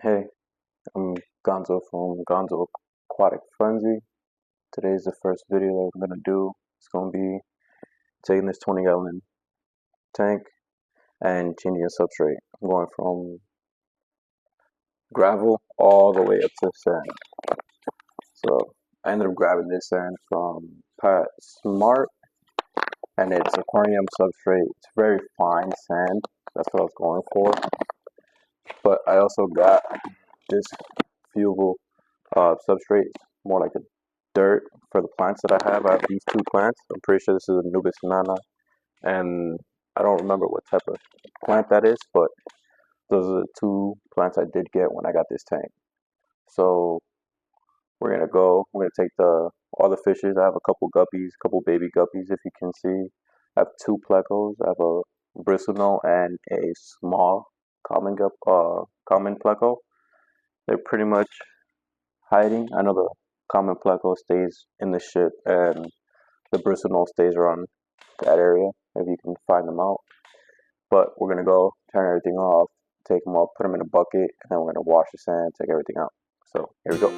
Hey, I'm Gonzo from Gonzo Aquatic Frenzy. Today's the first video that I'm gonna do. It's gonna be taking this 20-gallon tank and changing the substrate. I'm going from gravel all the way up to sand. So I ended up grabbing this sand from Pat Smart, and it's aquarium substrate. It's very fine sand. That's what I was going for. But I also got this fuel substrate, more like a dirt for the plants that I have. I have these two plants. I'm pretty sure this is a Nubis nana, and I don't remember what type of plant that is, but those are the two plants I did get when I got this tank. So we're gonna go. We're gonna take the all the fishes. I have a couple guppies, a couple baby guppies, if you can see. I have two plecos. I have a bristlenose and a small common pleco. They're pretty much hiding. I know the common pleco stays in the ship, and the bristlenose stays around that area if you can find them out. But we're gonna go turn everything off, take them off, put them in a bucket, and then we're gonna wash the sand, take everything out. So here we go.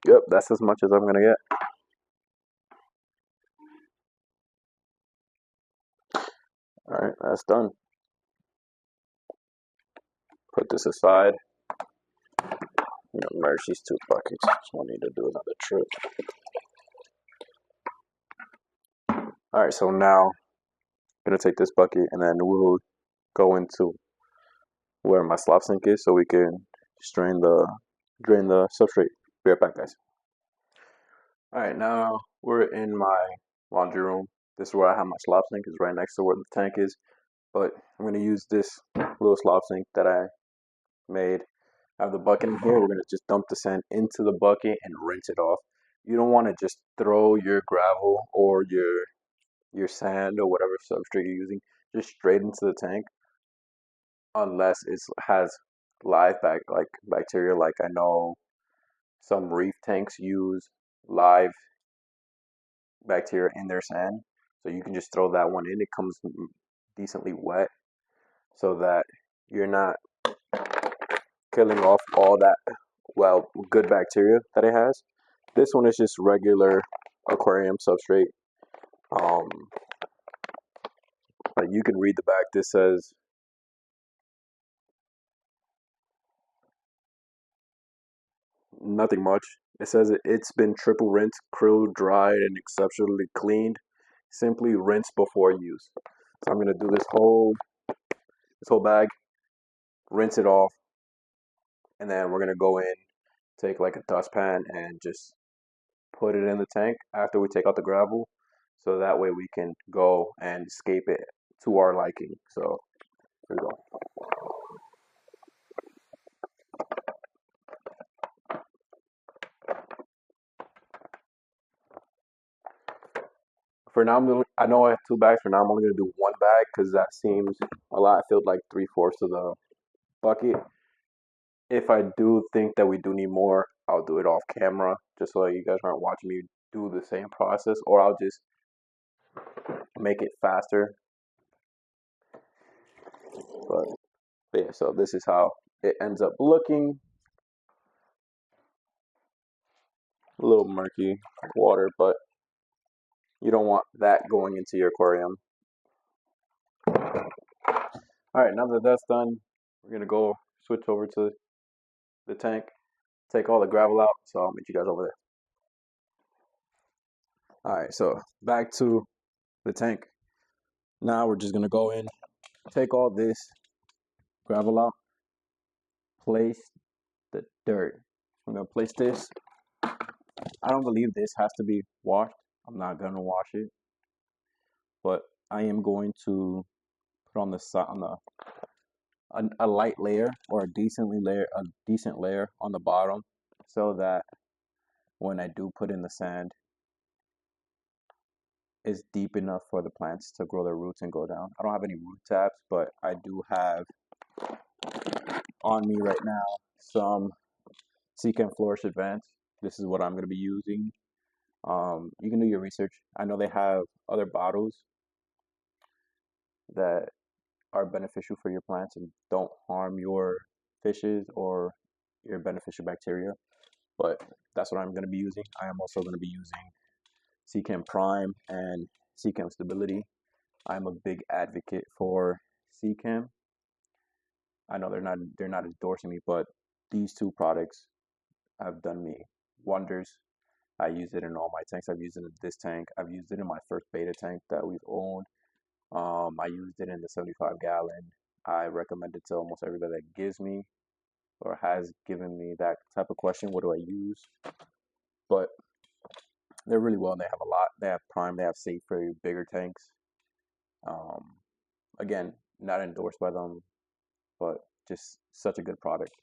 Yep, that's as much as I'm gonna get. All right, that's done. Put this aside. Merge these two buckets. So I need to do another trip. All right, so now I'm gonna take this bucket and then we'll go into where my slop sink is so we can drain the substrate. Be right back, guys. All right, now we're in my laundry room. This is where I have my slop sink. Is right next to where the tank is. But I'm gonna use this little slop sink that I made. I have the bucket in here. We're gonna just dump the sand into the bucket and rinse it off. You don't want to just throw your gravel or your sand or whatever substrate you're using just straight into the tank unless it has live like bacteria. Like I know some reef tanks use live bacteria in their sand, so you can just throw that one in. It comes decently wet, so that you're not killing off all that good bacteria that it has. This one is just regular aquarium substrate. Um, like you can read the back. This says nothing much. It says it's been triple rinsed, krill dried, and exceptionally cleaned. Simply rinse before use. So I'm gonna do this whole bag, rinse it off, and then we're gonna go in, take like a dustpan, and just put it in the tank after we take out the gravel, so that way we can go and escape it to our liking. So here we go. For now, I know I have 2 bags. For now, I'm only gonna do 1 bag because that seems a lot. I filled like 3/4 of the bucket. If I do think that we do need more, I'll do it off camera, just so you guys aren't watching me do the same process, or I'll just make it faster. But yeah, so this is how it ends up looking. A little murky water, but you don't want that going into your aquarium. All right, now that that's done, we're gonna go switch over to the tank, take all the gravel out. So I'll meet you guys over there. All right, so back to the tank. Now we're just gonna go in, take all this gravel out, place the dirt. I'm gonna place this. I don't believe this has to be washed. I'm not gonna wash it, but I am going to put on the side on a light layer or a decent layer on the bottom, so that when I do put in the sand, it's deep enough for the plants to grow their roots and go down. I don't have any root taps, but I do have on me right now some Seachem Flourish Advanced. This is what I'm going to be using. You can do your research. I know they have other bottles that are beneficial for your plants and don't harm your fishes or your beneficial bacteria, but that's what I'm going to be using. I am also going to be using Seachem Prime and Seachem Stability. I'm a big advocate for Seachem. I know they're not endorsing me, but these 2 products have done me wonders. I use it in all my tanks. I've used it in this tank. I've used it in my first beta tank that we've owned. I used it in the 75-gallon. I recommend it to almost everybody that gives me or has given me that type of question. What do I use? But they're really well. They have a lot. They have Prime. They have Safe for your bigger tanks. Again, not endorsed by them, but just such a good product.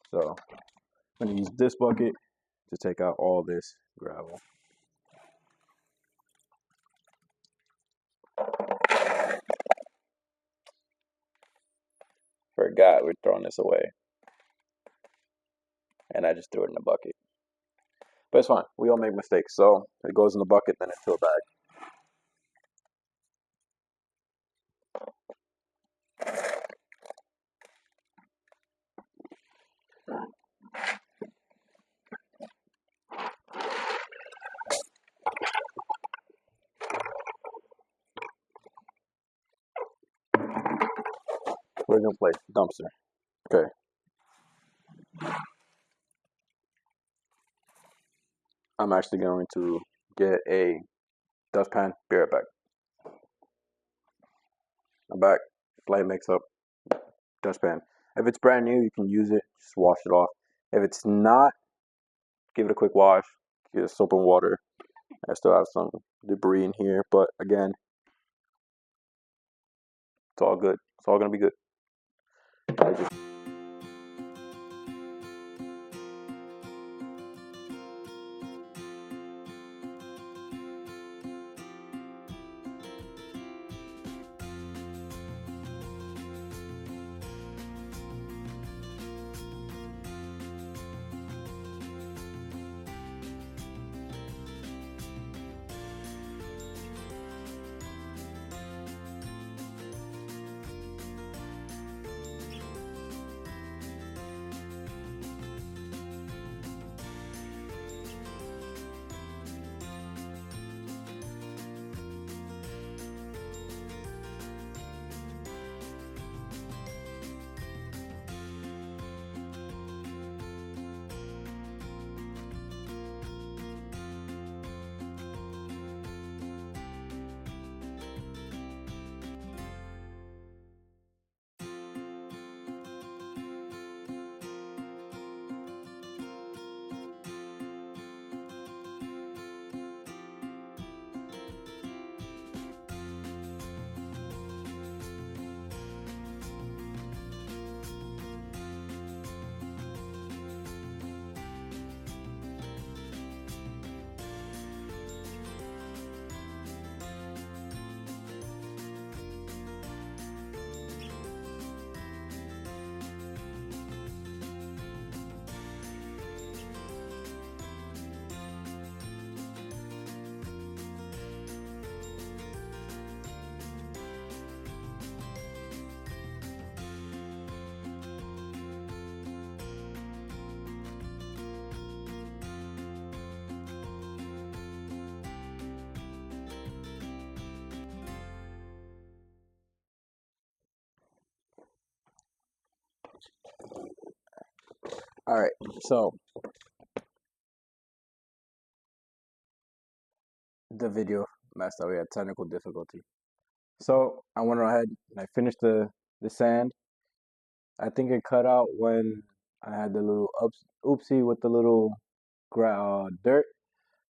So I'm gonna use this bucket to take out all this gravel. Forgot we're throwing this away, and I just threw it in the bucket. But it's fine. We all make mistakes, so it goes in the bucket, then into a bag. We're gonna play dumpster. Okay. I'm actually going to get a dustpan. Be right back. I'm back. Light mix up. Dustpan. If it's brand new, you can use it. Just wash it off. If it's not, give it a quick wash. Get a soap and water. I still have some debris in here, but again, it's all good. It's all gonna be good. I just All right, so the video messed up. We had technical difficulty. So I went ahead and I finished the sand. I think it cut out when I had the little oopsie with the little dirt.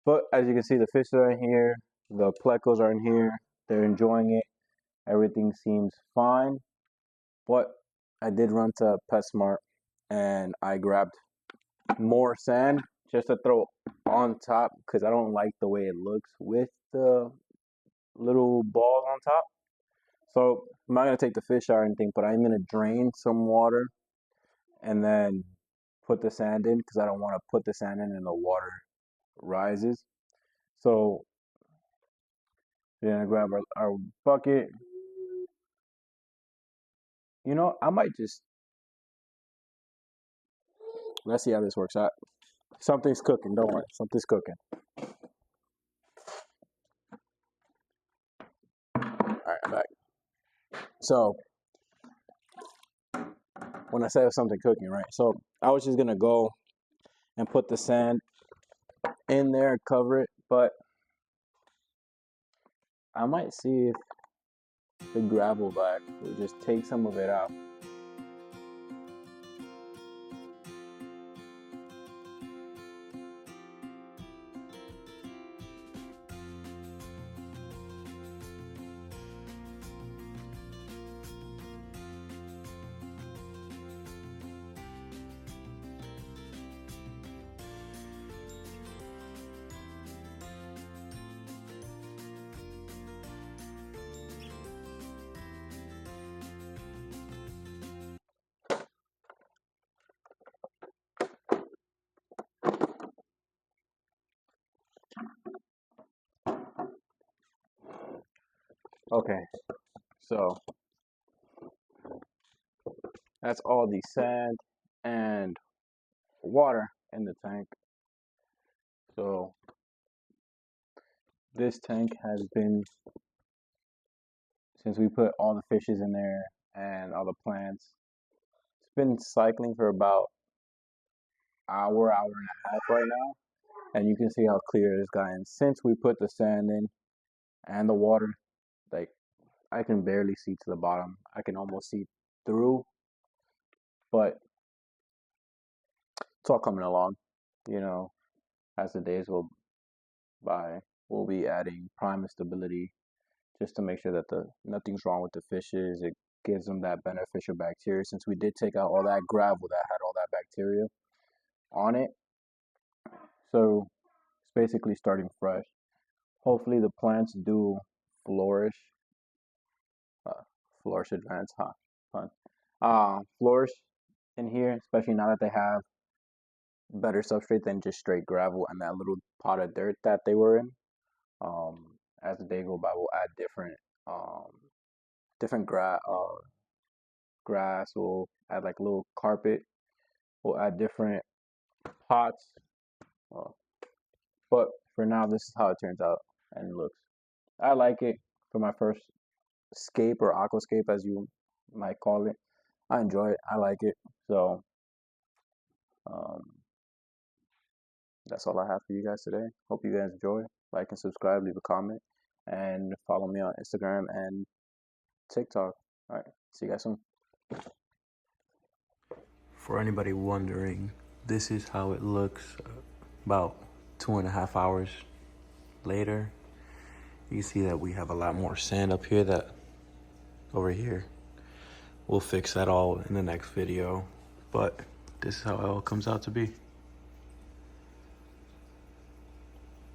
But as you can see, the fish are in here. The plecos are in here. They're enjoying it. Everything seems fine. But I did run to PetSmart and I grabbed more sand just to throw on top because I don't like the way it looks with the little balls on top. So I'm not gonna take the fish out or anything, but I'm gonna drain some water and then put the sand in because I don't want to put the sand in and the water rises. So we're gonna grab our bucket. You know, I might just let's see how this works out. Something's cooking, don't worry. Something's cooking. All right, I'm back. So when I said something cooking, right? So I was just gonna go and put the sand in there and cover it, but I might see if the gravel bag will just take some of it out. Okay, so that's all the sand and water in the tank. So this tank has been, since we put all the fishes in there and all the plants, it's been cycling for about hour and a half right now. And you can see how clear it's gotten since we put the sand in and the water. Like I can barely see to the bottom. I can almost see through, but it's all coming along. You know, as the days go by, we'll be adding prime and stability just to make sure that nothing's wrong with the fishes. It gives them that beneficial bacteria. Since we did take out all that gravel that had all that bacteria on it, so it's basically starting fresh. Hopefully the plants do flourish. Flourish advance, huh? Fun. Flourish in here, especially now that they have better substrate than just straight gravel and that little pot of dirt that they were in. As the day go by, we'll add um, different grass. We'll add like a little carpet. We'll add different pots. Uh, but for now, this is how it turns out and it looks. I like it for my first scape or aquascape, as you might call it. I enjoy it. I like it. So um, that's all I have for you guys today. Hope you guys enjoy. Like and subscribe, leave a comment, and follow me on Instagram and TikTok. All right. See you guys soon. For anybody wondering, this is how it looks about 2.5 hours later. You can see that we have a lot more sand up here that over here. We'll fix that all in the next video, but this is how it all comes out to be.